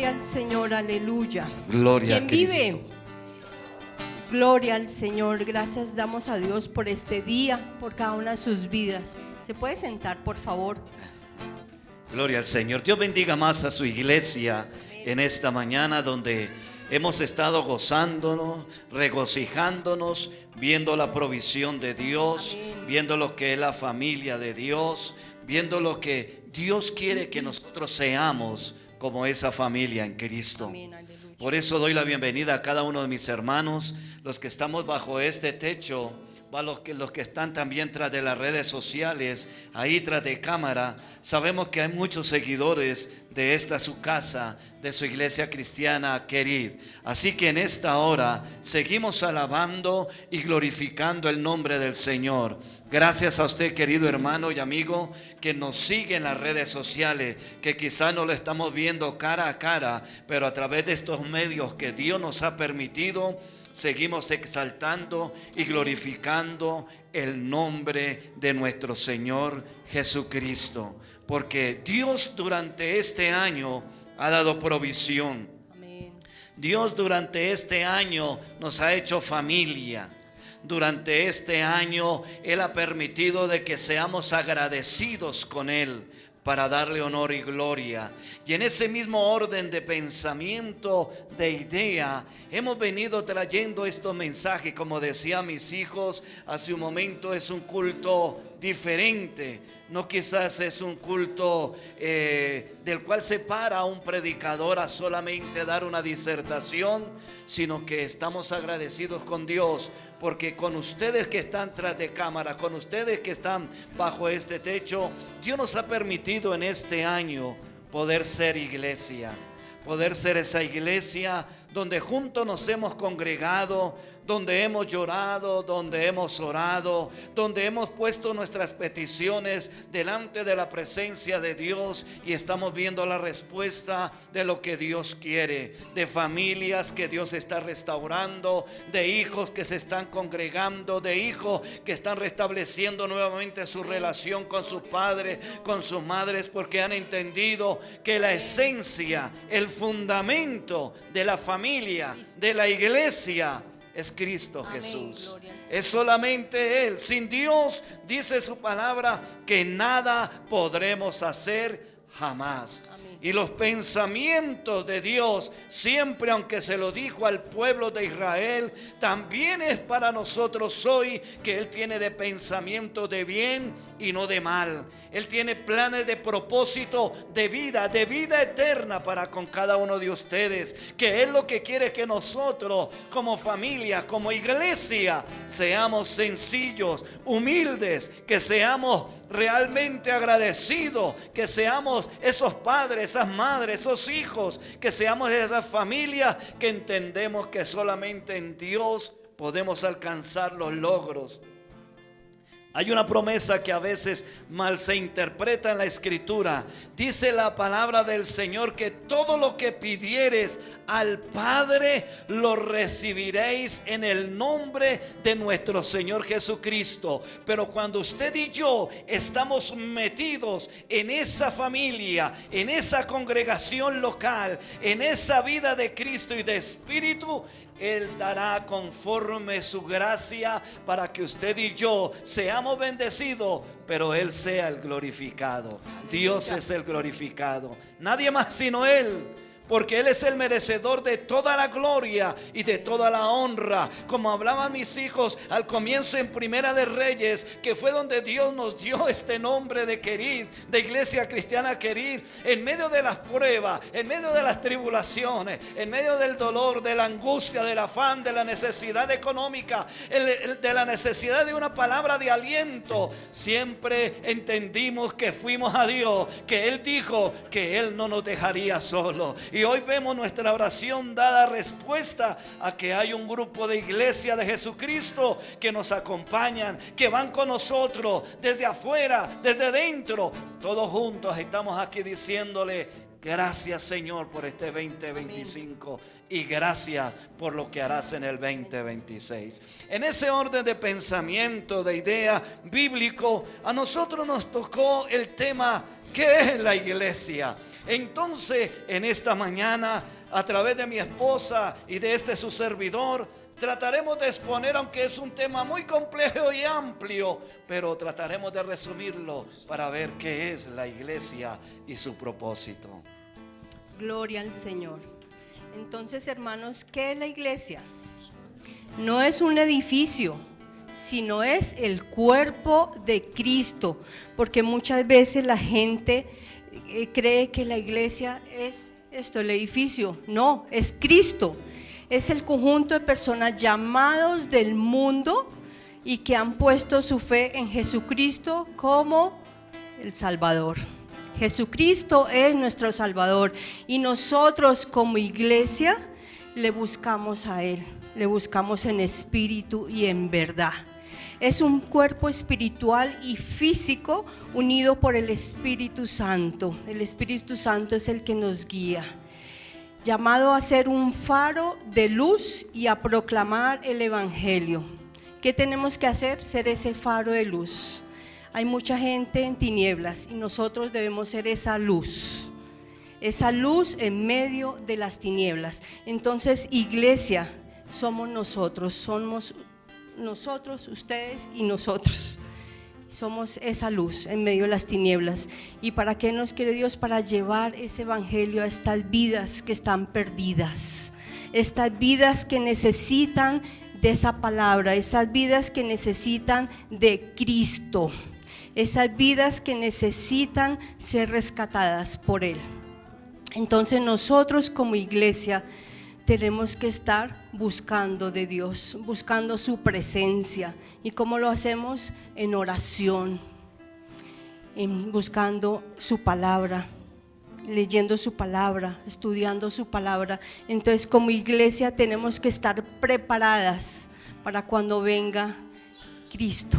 Gloria al Señor, aleluya. Gloria a Cristo. ¿Quién vive? Gloria al Señor. Gracias damos a Dios por este día, por cada una de sus vidas. ¿Se puede sentar, por favor? Gloria al Señor. Dios bendiga más a su iglesia en esta mañana, donde hemos estado gozándonos, regocijándonos, viendo la provisión de Dios, viendo lo que es la familia de Dios, viendo lo que Dios quiere que nosotros seamos como esa familia en Cristo. Amén, aleluya. Por eso doy la bienvenida a cada uno de mis hermanos, los que estamos bajo este techo, a los que están también tras de las redes sociales, ahí tras de cámara. Sabemos que hay muchos seguidores de esta su casa, de su iglesia cristiana Querid. Así que en esta hora seguimos alabando y glorificando el nombre del Señor. Gracias a usted, querido hermano y amigo, que nos sigue en las redes sociales, que quizá no lo estamos viendo cara a cara, pero a través de estos medios que Dios nos ha permitido, seguimos exaltando y glorificando el nombre de nuestro Señor Jesucristo. Porque Dios durante este año ha dado provisión. Amén. Dios durante este año nos ha hecho familia. Durante este año Él ha permitido de que seamos agradecidos con Él para darle honor y gloria. Y en ese mismo orden de pensamiento, de idea, hemos venido trayendo estos mensajes. Como decía mis hijos hace un momento, es un culto diferente. No quizás es un culto del cual se para un predicador a solamente dar una disertación, sino que estamos agradecidos con Dios, porque con ustedes que están tras de cámara, con ustedes que están bajo este techo, Dios nos ha permitido en este año poder ser iglesia. Poder ser esa iglesia donde juntos nos hemos congregado, donde hemos llorado, donde hemos orado, donde hemos puesto nuestras peticiones delante de la presencia de Dios y estamos viendo la respuesta de lo que Dios quiere, de familias que Dios está restaurando, de hijos que se están congregando, de hijos que están restableciendo nuevamente su relación con sus padres, con sus madres, porque han entendido que la esencia, el fundamento de la familia, de la iglesia, es Cristo Jesús. Es solamente Él. Sin Dios, dice su palabra, que nada podremos hacer jamás. Amén. Y los pensamientos de Dios, siempre, aunque se lo dijo al pueblo de Israel, también es para nosotros hoy, que Él tiene de pensamiento de bien y no de mal. Él tiene planes de propósito de vida eterna para con cada uno de ustedes. Que Él lo que quiere es que nosotros como familia, como iglesia, seamos sencillos, humildes, que seamos realmente agradecidos, que seamos esos padres, esas madres, esos hijos, que seamos esas familias que entendemos que solamente en Dios podemos alcanzar los logros. Hay una promesa que a veces mal se interpreta en la Escritura. Dice la palabra del Señor que todo lo que pidiereis al Padre lo recibiréis en el nombre de nuestro Señor Jesucristo. Pero cuando usted y yo estamos metidos en esa familia, en esa congregación local, en esa vida de Cristo y de Espíritu, Él dará conforme su gracia para que usted y yo seamos bendecidos, pero Él sea el glorificado. Dios es el glorificado, nadie más sino Él. Porque Él es el merecedor de toda la gloria y de toda la honra. Como hablaban mis hijos al comienzo en Primera de Reyes, que fue donde Dios nos dio este nombre de Querid, de Iglesia Cristiana Querid. En medio de las pruebas, en medio de las tribulaciones, en medio del dolor, de la angustia, del afán, de la necesidad económica, de la necesidad de una palabra de aliento, siempre entendimos que fuimos a Dios, que Él dijo que Él no nos dejaría solos. Y hoy vemos nuestra oración dada respuesta a que hay un grupo de iglesia de Jesucristo que nos acompañan, que van con nosotros desde afuera, desde dentro. Todos juntos estamos aquí diciéndole: gracias, Señor, por este 2025 y gracias por lo que harás en el 2026. En ese orden de pensamiento, de idea bíblico, a nosotros nos tocó el tema ¿Qué es la iglesia? Entonces, en esta mañana, a través de mi esposa y de este su servidor, trataremos de exponer, aunque es un tema muy complejo y amplio, pero trataremos de resumirlo para ver qué es la iglesia y su propósito. Gloria al Señor. Entonces, hermanos, ¿qué es la iglesia? No es un edificio, sino es el cuerpo de Cristo, porque muchas veces la gente cree que la iglesia es esto, el edificio. No, es Cristo. Es el conjunto de personas llamados del mundo y que han puesto su fe en Jesucristo como el Salvador. Jesucristo es nuestro Salvador y nosotros como iglesia le buscamos a Él, le buscamos en espíritu y en verdad. Es un cuerpo espiritual y físico unido por el Espíritu Santo. El Espíritu Santo es el que nos guía, llamado a ser un faro de luz y a proclamar el Evangelio. ¿Qué tenemos que hacer? Ser ese faro de luz. Hay mucha gente en tinieblas y nosotros debemos ser esa luz en medio de las tinieblas. Entonces, iglesia, somos nosotros, ustedes y nosotros. Somos esa luz en medio de las tinieblas. ¿Y para qué nos quiere Dios? Para llevar ese evangelio a estas vidas que están perdidas, estas vidas que necesitan de esa palabra, esas vidas que necesitan de Cristo, esas vidas que necesitan ser rescatadas por Él. Entonces nosotros como iglesia tenemos que estar buscando de Dios, buscando su presencia. ¿Y cómo lo hacemos? En oración, buscando su palabra, leyendo su palabra, estudiando su palabra. Entonces como iglesia tenemos que estar preparadas para cuando venga Cristo.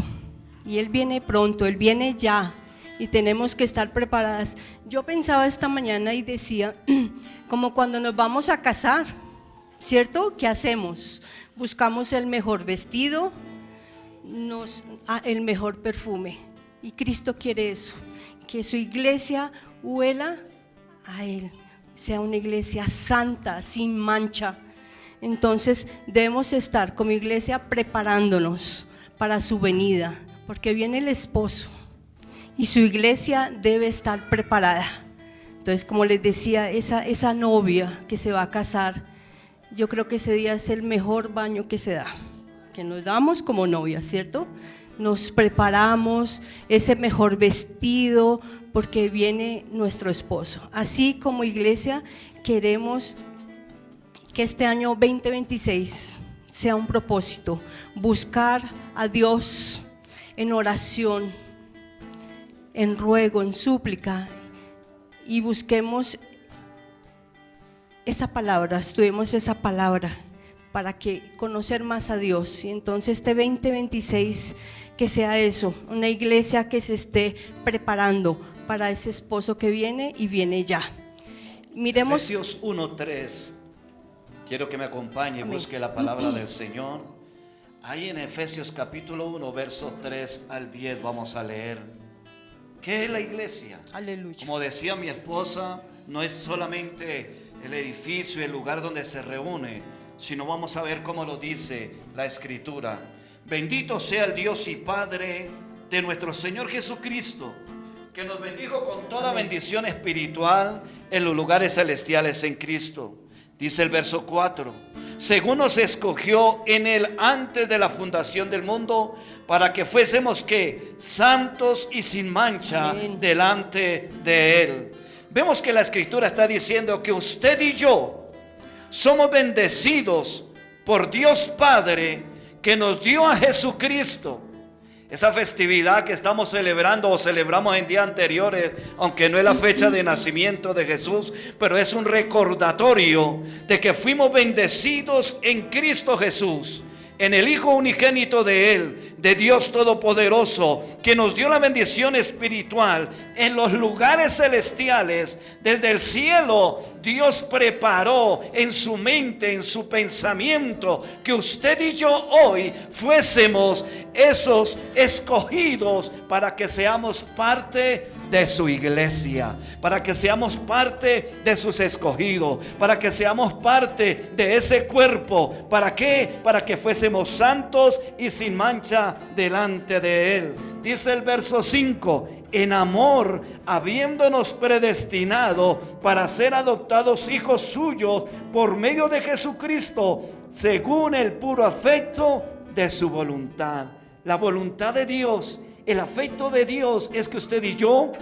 Y Él viene pronto, Él viene ya y tenemos que estar preparadas. Yo pensaba esta mañana y decía, como cuando nos vamos a casar, ¿cierto? ¿Qué hacemos? Buscamos el mejor vestido, el mejor perfume. Y Cristo quiere eso, que su iglesia huela a Él, sea una iglesia santa, sin mancha. Entonces debemos estar como iglesia preparándonos para su venida, porque viene el esposo y su iglesia debe estar preparada. Entonces, como les decía, esa novia que se va a casar, yo creo que ese día es el mejor baño que se da, que nos damos como novia, ¿cierto? Nos preparamos, ese mejor vestido, porque viene nuestro esposo. Así como iglesia queremos que este año 2026 sea un propósito, buscar a Dios en oración, en ruego, en súplica, y busquemos esa palabra, estudiemos esa palabra para que conocer más a Dios. Y entonces este 2026 que sea eso, una iglesia que se esté preparando para ese esposo que viene y viene ya. Miremos Efesios 1:3. Quiero que me acompañe y busque la palabra del Señor. Ahí en Efesios capítulo 1, verso 3 al 10 vamos a leer. ¿Qué es la iglesia? Aleluya. Como decía mi esposa, no es solamente el edificio, el lugar donde se reúne, sino vamos a ver cómo lo dice la Escritura. Bendito sea el Dios y Padre de nuestro Señor Jesucristo, que nos bendijo con toda bendición espiritual en los lugares celestiales en Cristo. Dice el verso 4: según nos escogió en Él antes de la fundación del mundo, para que fuésemos ¿qué? Santos y sin mancha. Amén. Delante de Él. Vemos que la Escritura está diciendo que usted y yo somos bendecidos por Dios Padre, que nos dio a Jesucristo. Esa festividad que estamos celebrando o celebramos en días anteriores, aunque no es la fecha de nacimiento de Jesús, pero es un recordatorio de que fuimos bendecidos en Cristo Jesús, en el Hijo unigénito de Él, de Dios Todopoderoso, que nos dio la bendición espiritual en los lugares celestiales. Desde el cielo Dios preparó en su mente, en su pensamiento, que usted y yo hoy fuésemos esos escogidos para que seamos parte de su iglesia, para que seamos parte de sus escogidos, para que seamos parte de ese cuerpo. ¿Para qué? Para que fuésemos santos y sin mancha delante de Él. Dice el verso 5: en amor, habiéndonos predestinado para ser adoptados hijos suyos por medio de Jesucristo, según el puro afecto de su voluntad. La voluntad de Dios, el afecto de Dios es que usted y yo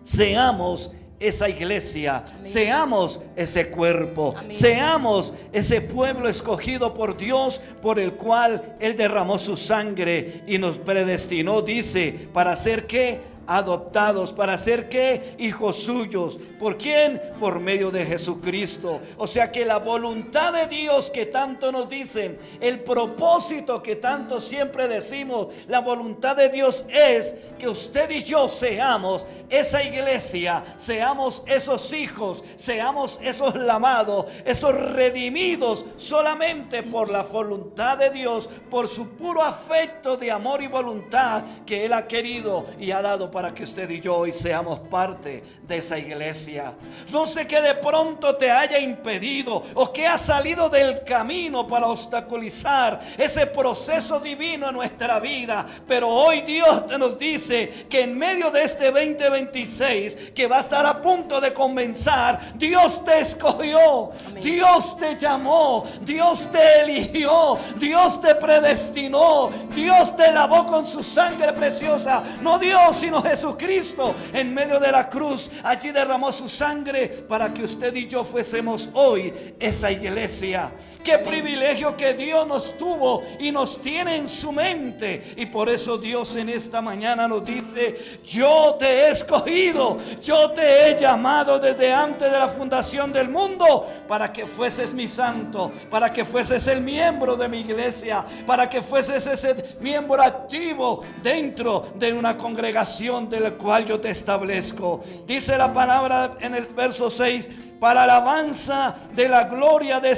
seamos esa iglesia, amén, seamos ese cuerpo, amén, seamos ese pueblo escogido por Dios, por el cual Él derramó su sangre y nos predestinó, dice, para ser ¿qué? Adoptados, para ser ¿qué? Hijos suyos. ¿Por quién? Por medio de Jesucristo. O sea que la voluntad de Dios que tanto nos dicen, el propósito que tanto siempre decimos, la voluntad de Dios es que usted y yo seamos esa iglesia, seamos esos hijos, seamos esos lavados, esos redimidos solamente por la voluntad de Dios, por su puro afecto de amor y voluntad que Él ha querido y ha dado para que usted y yo hoy seamos parte de esa iglesia. No sé qué de pronto te haya impedido o que ha salido del camino para obstaculizar ese proceso divino en nuestra vida, pero hoy Dios nos dice que en medio de este 2026 que va a estar a punto de comenzar, Dios te escogió, amén, Dios te llamó, Dios te eligió, Dios te predestinó, Dios te lavó con su sangre preciosa. No Dios, sino Jesucristo en medio de la cruz. Allí derramó su sangre para que usted y yo fuésemos hoy esa iglesia. Qué amén, privilegio que Dios nos tuvo y nos tiene en su mente. Y por eso Dios en esta mañana nos dice: yo te he escogido, yo te he llamado desde antes de la fundación del mundo para que fueses mi santo, para que fueses el miembro de mi iglesia, para que fueses ese miembro activo dentro de una congregación de la cual yo te establezco. Dice la palabra en el verso 6: para alabanza de la gloria de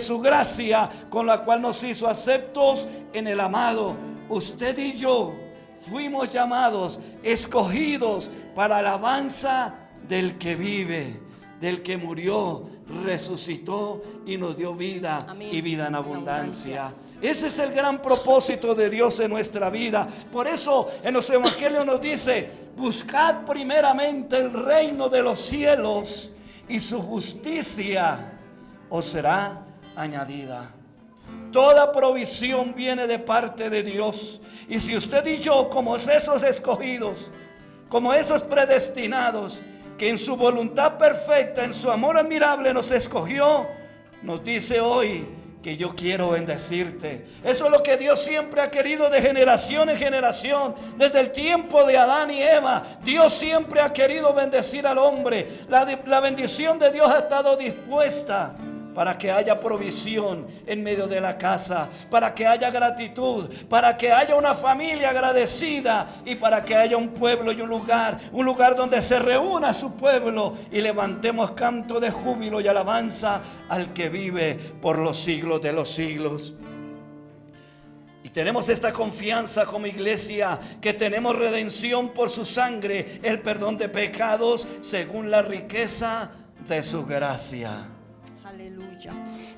su gracia, con la cual nos hizo aceptos en el amado. Usted y yo fuimos llamados, escogidos para alabanza del que vive, del que murió, resucitó y nos dio vida, amén, y vida en abundancia. Ese es el gran propósito de Dios en nuestra vida. Por eso en los evangelios nos dice: buscad primeramente el reino de los cielos y su justicia os será añadida. Toda provisión viene de parte de Dios. Y si usted y yo, como esos escogidos, como esos predestinados, que en su voluntad perfecta, en su amor admirable nos escogió, nos dice hoy que yo quiero bendecirte. Eso es lo que Dios siempre ha querido de generación en generación. Desde el tiempo de Adán y Eva, Dios siempre ha querido bendecir al hombre. La bendición de Dios ha estado dispuesta para que haya provisión en medio de la casa, para que haya gratitud, para que haya una familia agradecida y para que haya un pueblo y un lugar donde se reúna su pueblo y levantemos canto de júbilo y alabanza al que vive por los siglos de los siglos. Y tenemos esta confianza como iglesia, que tenemos redención por su sangre, el perdón de pecados según la riqueza de su gracia. Aleluya.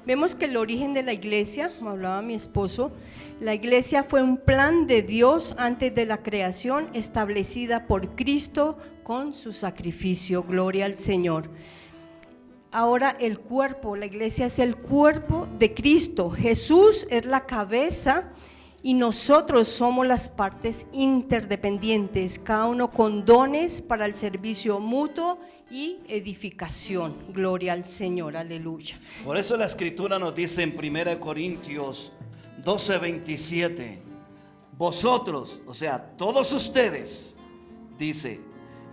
Vemos que el origen de la iglesia, como hablaba mi esposo, la iglesia fue un plan de Dios antes de la creación, establecida por Cristo con su sacrificio. Gloria al Señor. Ahora el cuerpo, la iglesia es el cuerpo de Cristo. Jesús es la cabeza y nosotros somos las partes interdependientes, cada uno con dones para el servicio mutuo y edificación. Gloria al Señor, aleluya. Por eso la escritura nos dice en 1 Corintios 12:27, vosotros, o sea, todos ustedes, dice,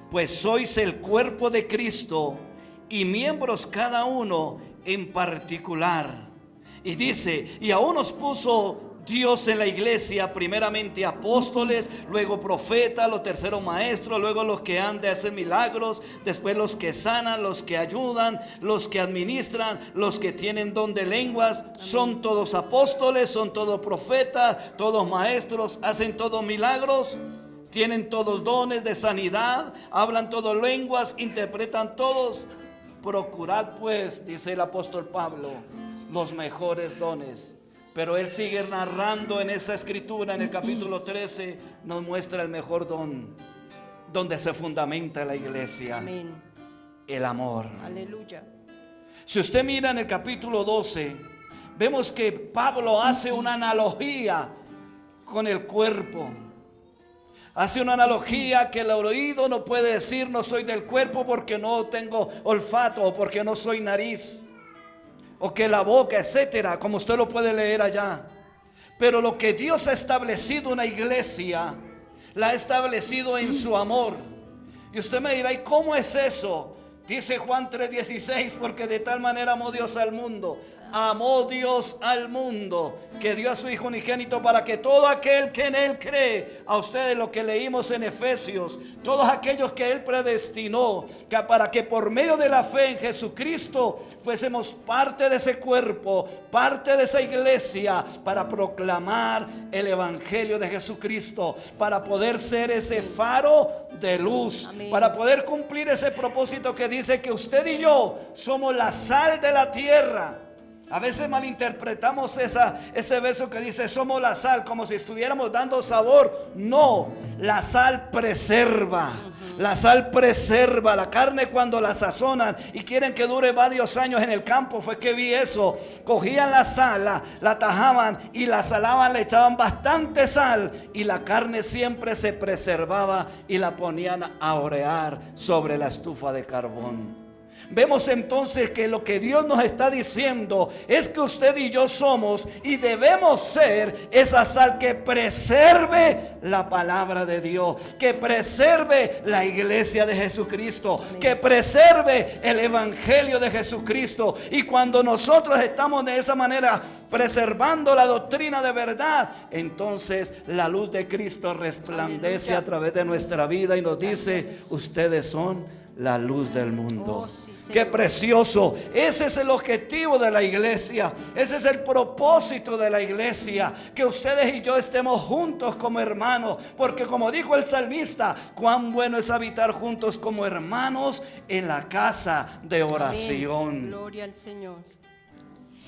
pues sois el cuerpo de Cristo y miembros cada uno en particular. Y dice, y aún nos puso Dios en la iglesia, primeramente apóstoles, luego profetas, los terceros maestros, luego los que han de hacer milagros, después los que sanan, los que ayudan, los que administran, los que tienen don de lenguas. Son todos apóstoles, son todos profetas, todos maestros, hacen todos milagros, tienen todos dones de sanidad, hablan todas lenguas, interpretan todos. Procurad pues, dice el apóstol Pablo, los mejores dones. Pero él sigue narrando en esa escritura, en el capítulo 13, nos muestra el mejor don, donde se fundamenta la iglesia. Amén. El amor. Aleluya. Si usted mira en el capítulo 12, vemos que Pablo hace una analogía con el cuerpo. Hace una analogía que el oído no puede decir no soy del cuerpo porque no tengo olfato o porque no soy nariz. O que la boca, etcétera, como usted lo puede leer allá. Pero lo que Dios ha establecido en la iglesia, la ha establecido en su amor. Y usted me dirá, ¿y cómo es eso? Dice Juan 3:16, porque de tal manera amó Dios al mundo. Amó Dios al mundo, que dio a su Hijo unigénito para que todo aquel que en Él cree, a ustedes lo que leímos en Efesios, todos aquellos que Él predestinó, que para que por medio de la fe en Jesucristo fuésemos parte de ese cuerpo, parte de esa iglesia, para proclamar el Evangelio de Jesucristo, para poder ser ese faro de luz. Amén. Para poder cumplir ese propósito que dice que usted y yo somos la sal de la tierra. A veces malinterpretamos ese verso que dice somos la sal, como si estuviéramos dando sabor. No, la sal preserva. La sal preserva. La carne cuando la sazonan y quieren que dure varios años en el campo, fue que vi eso. Cogían la sal, la tajaban y la salaban, le echaban bastante sal y la carne siempre se preservaba y la ponían a orear sobre la estufa de carbón. Vemos entonces que lo que Dios nos está diciendo es que usted y yo somos y debemos ser esa sal que preserve la palabra de Dios, que preserve la iglesia de Jesucristo, amén, que preserve el evangelio de Jesucristo. Y cuando nosotros estamos de esa manera preservando la doctrina de verdad, entonces la luz de Cristo resplandece, aleluya, a través de nuestra vida y nos dice, ustedes son la luz del mundo. Oh, sí, qué precioso. Ese es el objetivo de la iglesia. Ese es el propósito de la iglesia, que ustedes y yo estemos juntos como hermanos, porque como dijo el salmista, cuán bueno es habitar juntos como hermanos en la casa de oración. Amén. Gloria al Señor.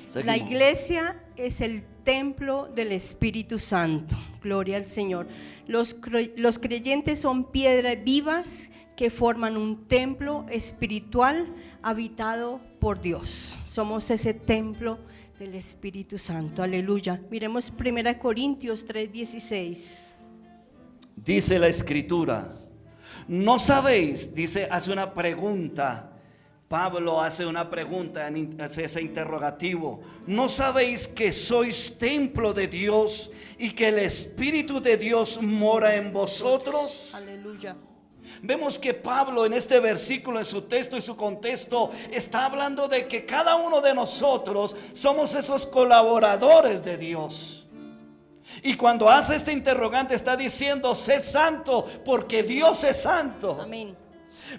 Seguimos. La iglesia es el templo del Espíritu Santo. Gloria al Señor. Los creyentes son piedras vivas que forman un templo espiritual habitado por Dios. Somos ese templo del Espíritu Santo. Aleluya. Miremos 1 Corintios 3:16. Dice la escritura, ¿no sabéis? Dice, hace una pregunta. Pablo hace una pregunta, hace ese interrogativo. ¿No sabéis que sois templo de Dios y que el Espíritu de Dios mora en vosotros? Aleluya. Vemos que Pablo en este versículo, en su texto y su contexto, está hablando de que cada uno de nosotros somos esos colaboradores de Dios. Y cuando hace este interrogante está diciendo, sed santo porque Dios es santo. Amén.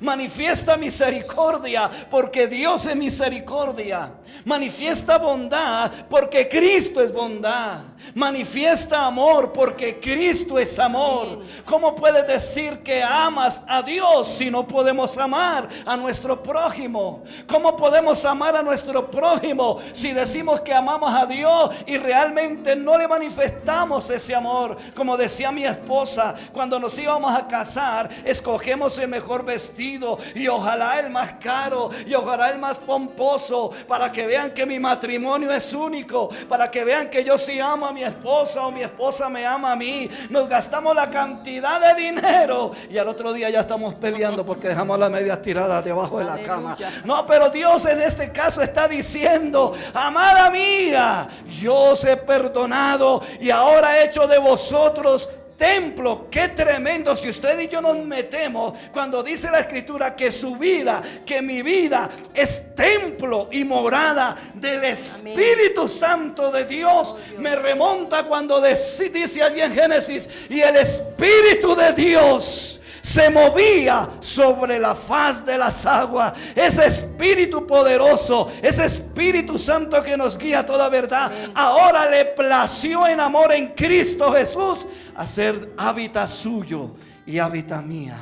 Manifiesta misericordia porque Dios es misericordia. Manifiesta bondad porque Cristo es bondad. Manifiesta amor porque Cristo es amor. ¿Cómo puedes decir que amas a Dios si no podemos amar a nuestro prójimo? ¿Cómo podemos amar a nuestro prójimo si decimos que amamos a Dios y realmente no le manifestamos ese amor? Como decía mi esposa, cuando nos íbamos a casar, escogemos el mejor vestido y ojalá el más caro y ojalá el más pomposo, para que vean que mi matrimonio es único, para que vean que yo sí amo a mi esposa o mi esposa me ama a mí. Nos gastamos la cantidad de dinero y al otro día ya estamos peleando porque dejamos las medias tiradas debajo de la cama. No, pero Dios en este caso está diciendo, amada mía, yo os he perdonado y ahora he hecho de vosotros templo. Qué tremendo si usted y yo nos metemos cuando dice la escritura que su vida, que mi vida es templo y morada del Espíritu Santo de Dios. Me remonta cuando dice allí en Génesis, y el Espíritu de Dios se movía sobre la faz de las aguas. Ese Espíritu poderoso, ese Espíritu Santo que nos guía a toda verdad, ahora le plació en amor en Cristo Jesús hacer hábitat suyo y hábitat mía,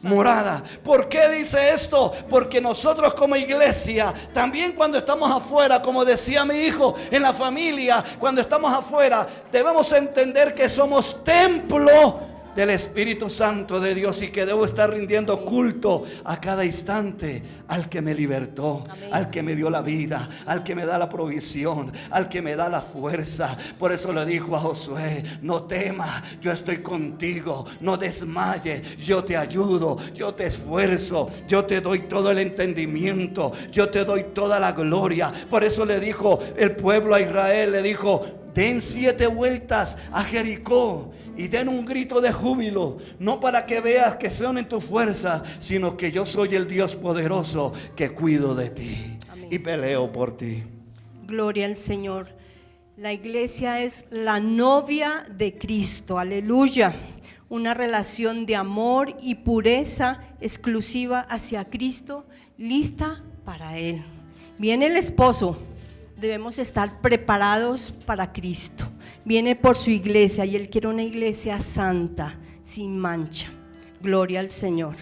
morada. ¿Por qué dice esto? Porque nosotros como iglesia, también cuando estamos afuera, como decía mi hijo, en la familia, cuando estamos afuera, debemos entender que somos templo del Espíritu Santo de Dios y que debo estar rindiendo culto a cada instante al que me libertó, al que me dio la vida, al que me da la provisión, al que me da la fuerza. Por eso le dijo a Josué: no temas, yo estoy contigo, no desmayes, yo te ayudo, yo te esfuerzo, yo te doy todo el entendimiento, yo te doy toda la gloria. Por eso le dijo el pueblo a Israel, le dijo: den 7 vueltas a Jericó y den un grito de júbilo, no para que veas que son en tu fuerza, sino que yo soy el Dios poderoso que cuido de ti. Amén. Y peleo por ti. Gloria al Señor. La iglesia es la novia de Cristo, aleluya. Una relación de amor y pureza exclusiva hacia Cristo, lista para Él. Viene el esposo. Debemos estar preparados para Cristo. Viene por su iglesia y Él quiere una iglesia santa, sin mancha. Gloria al Señor.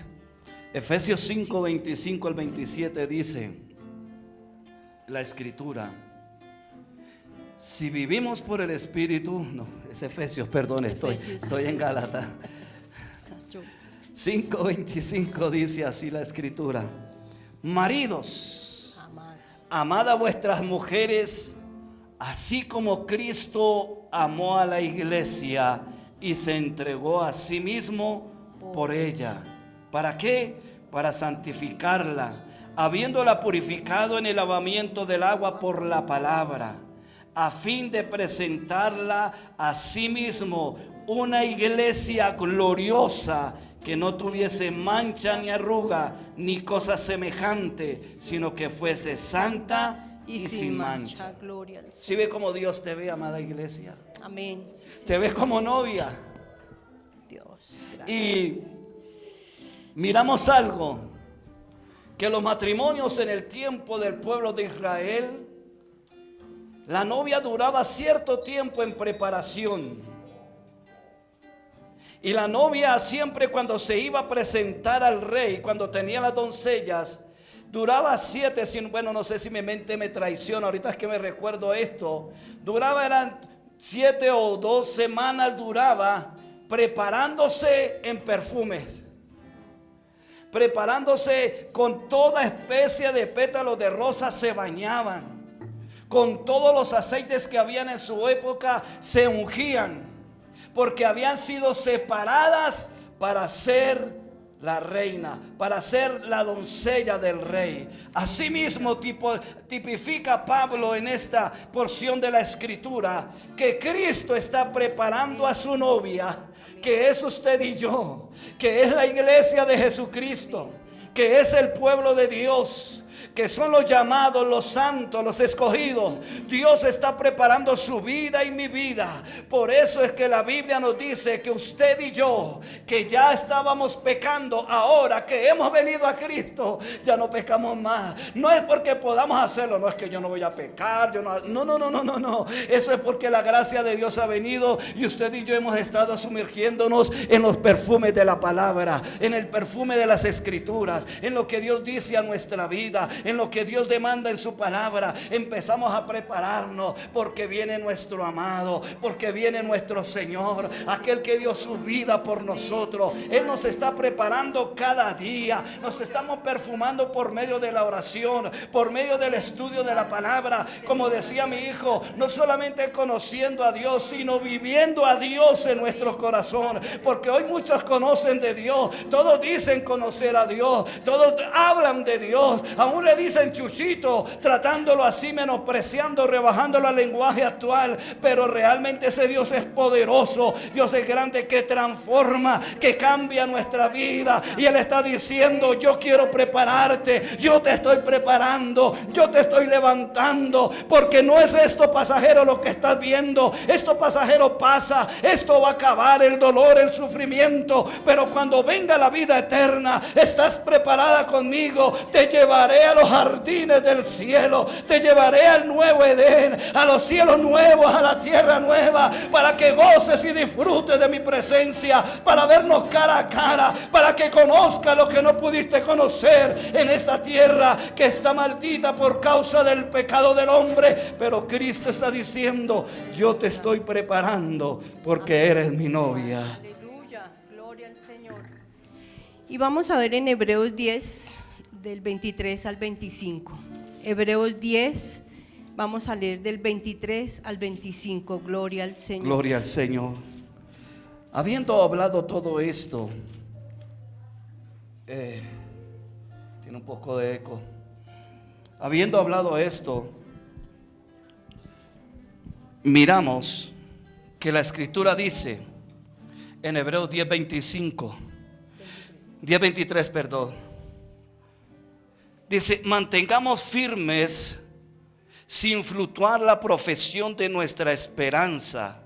Efesios 5, 25 al 27 dice la escritura: si vivimos por el Espíritu, no, es Efesios, perdón, estoy en Gálatas. 5, 25 dice así la escritura: maridos, amad a vuestras mujeres, así como Cristo amó a la iglesia y se entregó a sí mismo por ella. ¿Para qué? Para santificarla, habiéndola purificado en el lavamiento del agua por la palabra, a fin de presentarla a sí mismo una iglesia gloriosa, que no tuviese mancha ni arruga ni cosa semejante, sino que fuese santa y sin mancha. ¿Sí ve cómo Dios te ve, amada iglesia? Amén. Sí, te ves como novia. Dios, gracias. Y miramos algo, que los matrimonios en el tiempo del pueblo de Israel, la novia duraba cierto tiempo en preparación. Y la novia siempre, cuando se iba a presentar al rey, cuando tenía las doncellas, duraba 7, bueno, no sé si mi mente me traiciona, ahorita es que me recuerdo esto, eran 7 o 2 semanas duraba preparándose en perfumes, preparándose con toda especie de pétalos de rosa, se bañaban, con todos los aceites que habían en su época, se ungían, porque habían sido separadas para ser la reina, para ser la doncella del rey. Asimismo tipifica Pablo en esta porción de la escritura que Cristo está preparando a su novia, que es usted y yo, que es la iglesia de Jesucristo, que es el pueblo de Dios, que son los llamados, los santos, los escogidos. Dios está preparando su vida y mi vida. Por eso es que la Biblia nos dice que usted y yo, que ya estábamos pecando, ahora que hemos venido a Cristo, ya no pecamos más. No es porque podamos hacerlo, no es que yo no voy a pecar, no. Eso es porque la gracia de Dios ha venido y usted y yo hemos estado sumergiéndonos en los perfumes de la palabra, en el perfume de las escrituras, en lo que Dios dice a nuestra vida, en lo que Dios demanda en su palabra. Empezamos a prepararnos porque viene nuestro amado, porque viene nuestro Señor, aquel que dio su vida por nosotros. Él nos está preparando cada día, nos estamos perfumando por medio de la oración, por medio del estudio de la palabra. Como decía mi hijo, no solamente conociendo a Dios, sino viviendo a Dios en nuestro corazón, porque hoy muchos conocen de Dios, todos dicen conocer a Dios, todos hablan de Dios, aún aún le dicen chuchito, tratándolo así, menospreciando, rebajándolo al lenguaje actual. Pero realmente ese Dios es poderoso, Dios es grande, que transforma, que cambia nuestra vida. Y Él está diciendo: yo quiero prepararte, yo te estoy preparando, yo te estoy levantando, porque no es esto pasajero lo que estás viendo. Esto pasajero pasa, esto va a acabar, el dolor, el sufrimiento, pero cuando venga la vida eterna, estás preparada conmigo. Te llevaré a los jardines del cielo, te llevaré al nuevo Edén, a los cielos nuevos, a la tierra nueva, para que goces y disfrutes de mi presencia, para vernos cara a cara, para que conozcas lo que no pudiste conocer en esta tierra que está maldita por causa del pecado del hombre. Pero Cristo está diciendo: yo te estoy preparando porque eres mi novia. Aleluya, gloria al Señor. Y vamos a ver en Hebreos 10, del 23 al 25. Hebreos 10, vamos a leer del 23 al 25. Gloria al Señor. Gloria al Señor. Habiendo hablado todo esto, tiene un poco de eco. Habiendo hablado esto, miramos que la Escritura dice en Hebreos 10:23, perdón. Dice: mantengamos firmes sin fluctuar la profesión de nuestra esperanza,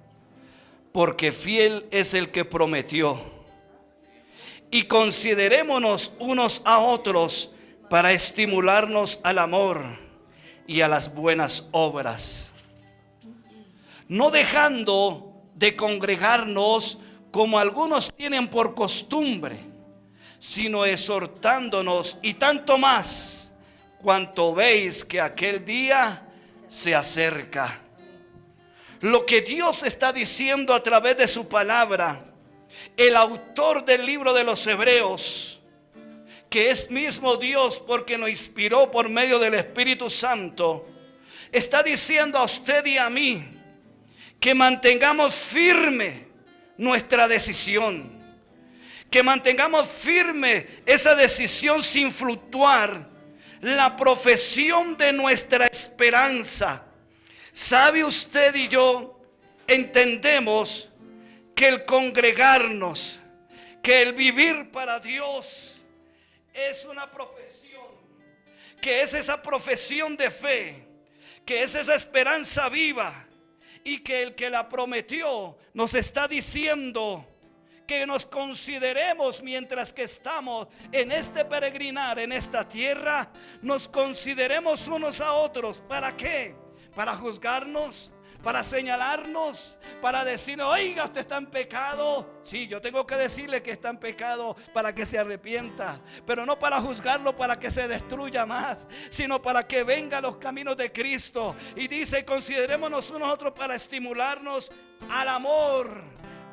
porque fiel es el que prometió. Y considerémonos unos a otros para estimularnos al amor y a las buenas obras, no dejando de congregarnos como algunos tienen por costumbre, sino exhortándonos, y tanto más cuanto veis que aquel día se acerca. Lo que Dios está diciendo a través de su palabra, el autor del libro de los Hebreos, que es mismo Dios porque nos inspiró por medio del Espíritu Santo, está diciendo a usted y a mí que mantengamos firme nuestra decisión, que mantengamos firme esa decisión sin fluctuar la profesión de nuestra esperanza. ¿Sabe usted y yo entendemos que el congregarnos, que el vivir para Dios es una profesión, que es esa profesión de fe, que es esa esperanza viva, y que el que la prometió nos está diciendo que nos consideremos mientras que estamos en este peregrinar en esta tierra, nos consideremos unos a otros? ¿Para qué? ¿Para juzgarnos? ¿Para señalarnos? ¿Para decir, oiga, usted está en pecado? Sí, yo tengo que decirle que está en pecado para que se arrepienta, pero no para juzgarlo para que se destruya más, sino para que venga a los caminos de Cristo. Y dice: considerémonos unos a otros para estimularnos al amor,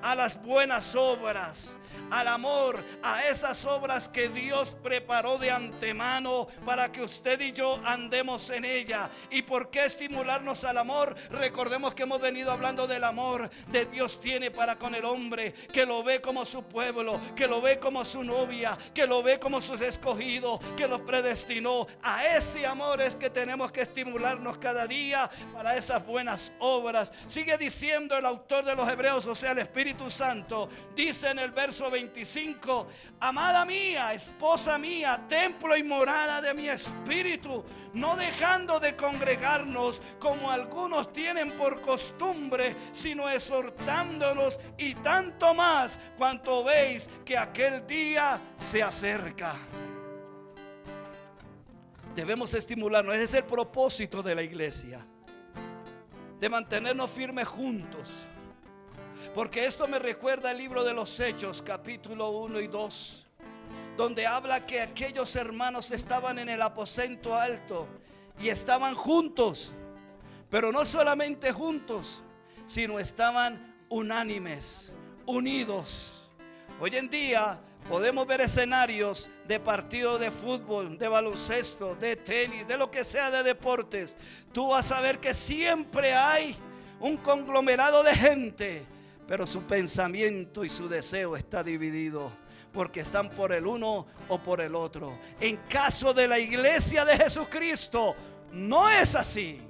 a las buenas obras, al amor, a esas obras que Dios preparó de antemano para que usted y yo andemos en ella. ¿Y por qué estimularnos al amor? Recordemos que hemos venido hablando del amor que Dios tiene para con el hombre, que lo ve como su pueblo, que lo ve como su novia, que lo ve como sus escogidos, que los predestinó. A ese amor es que tenemos que estimularnos cada día para esas buenas obras. Sigue diciendo el autor de los Hebreos, o sea, el Espíritu Santo, dice en el verso 25: amada mía, esposa mía, templo y morada de mi espíritu, no dejando de congregarnos como algunos tienen por costumbre, sino exhortándonos, y tanto más cuanto veis que aquel día se acerca. Debemos estimularnos. Ese es el propósito de la iglesia, de mantenernos firmes juntos. Porque esto me recuerda el libro de los Hechos, capítulo 1 y 2, donde habla que aquellos hermanos estaban en el aposento alto y estaban juntos, pero no solamente juntos, sino estaban unánimes, unidos. Hoy en día podemos ver escenarios de partidos de fútbol, de baloncesto, de tenis, de lo que sea de deportes. Tú vas a ver que siempre hay un conglomerado de gente, pero su pensamiento y su deseo está dividido. porque están por el uno o por el otro. En caso de la iglesia de Jesucristo, no es así.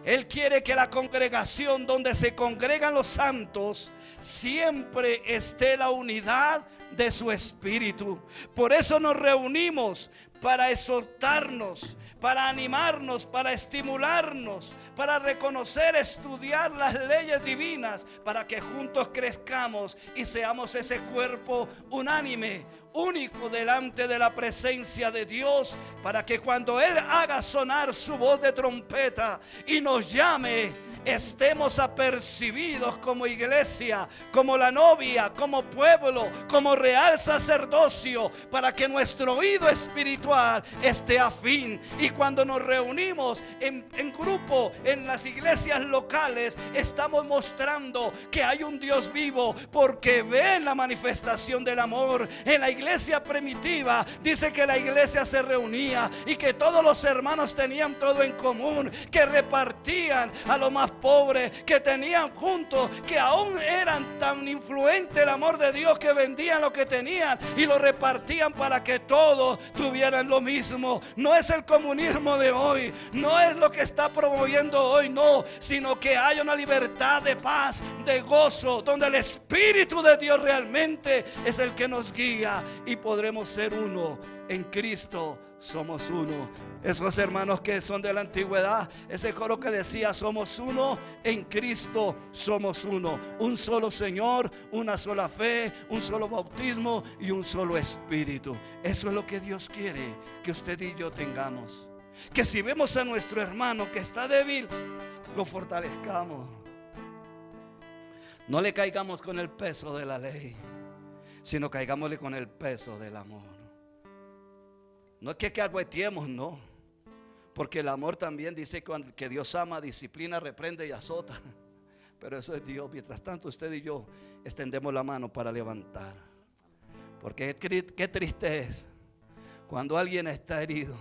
Él quiere que la congregación donde se congregan los santos siempre esté la unidad de su espíritu. Por eso nos reunimos, para exhortarnos, para animarnos, para estimularnos, para reconocer, estudiar las leyes divinas, para que juntos crezcamos y seamos ese cuerpo unánime, único delante de la presencia de Dios, para que cuando Él haga sonar su voz de trompeta y nos llame, estemos apercibidos como iglesia, como la novia, como pueblo, como real sacerdocio, para que nuestro oído espiritual esté afín. Y cuando nos reunimos en grupo en las iglesias locales, estamos mostrando que hay un Dios vivo, porque ven la manifestación del amor. En la iglesia primitiva dice que la iglesia se reunía y que todos los hermanos tenían todo en común, que repartían a los más pobres, que tenían juntos, que aún eran tan influente el amor de Dios que vendían lo que tenían y lo repartían para que todos tuvieran lo mismo. No es el comunismo de hoy, no es lo que está promoviendo hoy, no, sino que haya una libertad de paz, de gozo, donde el Espíritu de Dios realmente es el que nos guía y podremos ser uno. En Cristo somos uno. Esos hermanos que son de la antigüedad, ese coro que decía somos uno, en Cristo somos uno. Un solo Señor, una sola fe, un solo bautismo y un solo Espíritu. Eso es lo que Dios quiere que usted y yo tengamos. Que si vemos a nuestro hermano que está débil, lo fortalezcamos. No le caigamos con el peso de la ley, sino caigámosle con el peso del amor. No es que agüetiemos, no. Porque el amor también dice que Dios ama, disciplina, reprende y azota. Pero eso es Dios. Mientras tanto usted y yo extendemos la mano para levantar. Porque qué triste es cuando alguien está herido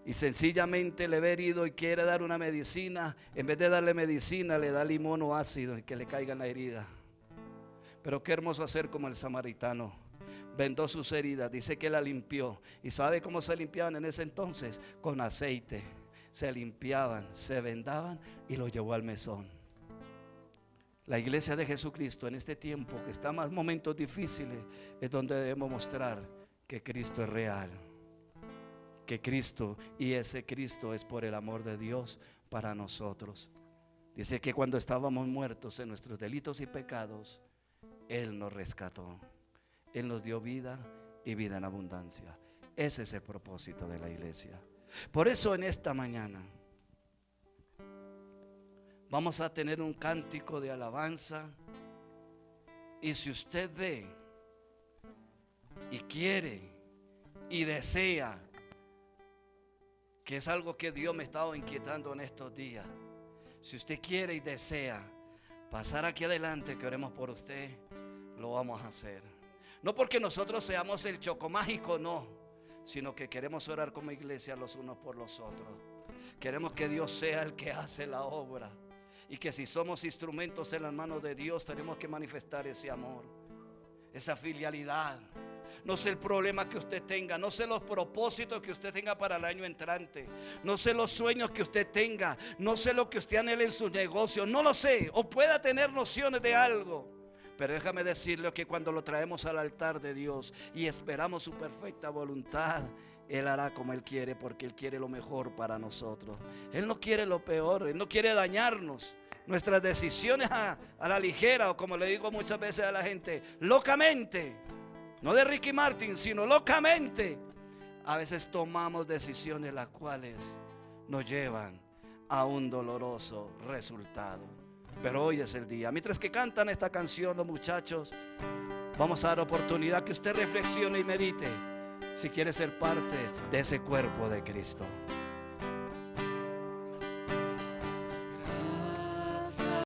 y sencillamente le ve herido y quiere dar una medicina. En vez de darle medicina, le da limón o ácido y que le caiga en la herida. Pero qué hermoso hacer como el samaritano. Vendó sus heridas, dice que la limpió. ¿Y sabe cómo se limpiaban en ese entonces? Con aceite. Se limpiaban, se vendaban y lo llevó al mesón. La iglesia de Jesucristo en este tiempo que está más momentos difíciles es donde debemos mostrar que Cristo es real. Que Cristo, y ese Cristo es por el amor de Dios para nosotros. Dice que cuando estábamos muertos en nuestros delitos y pecados, Él nos rescató. Él nos dio vida y vida en abundancia. Ese es el propósito de la iglesia. Por eso en esta mañana vamos a tener un cántico de alabanza. Y si usted ve y quiere y desea, que es algo que Dios me ha estado inquietando en estos días, si usted quiere y desea pasar aquí adelante, que oremos por usted, lo vamos a hacer. No porque nosotros seamos el chocomágico, no, sino que queremos orar como iglesia los unos por los otros. Queremos que Dios sea el que hace la obra, y que si somos instrumentos en las manos de Dios, tenemos que manifestar ese amor, esa filialidad. No sé el problema que usted tenga, no sé los propósitos que usted tenga para el año entrante, no sé los sueños que usted tenga, no sé lo que usted anhela en sus negocios, no lo sé, o pueda tener nociones de algo. Pero déjame decirle que cuando lo traemos al altar de Dios y esperamos su perfecta voluntad, Él hará como Él quiere, porque Él quiere lo mejor para nosotros. Él no quiere lo peor, Él no quiere dañarnos. Nuestras decisiones a la ligera, o como le digo muchas veces a la gente, locamente, no de Ricky Martin, sino locamente, a veces tomamos decisiones las cuales nos llevan a un doloroso resultado. Pero hoy es el día. Mientras que cantan esta canción los muchachos, vamos a dar oportunidad que usted reflexione y medite si quiere ser parte de ese cuerpo de Cristo.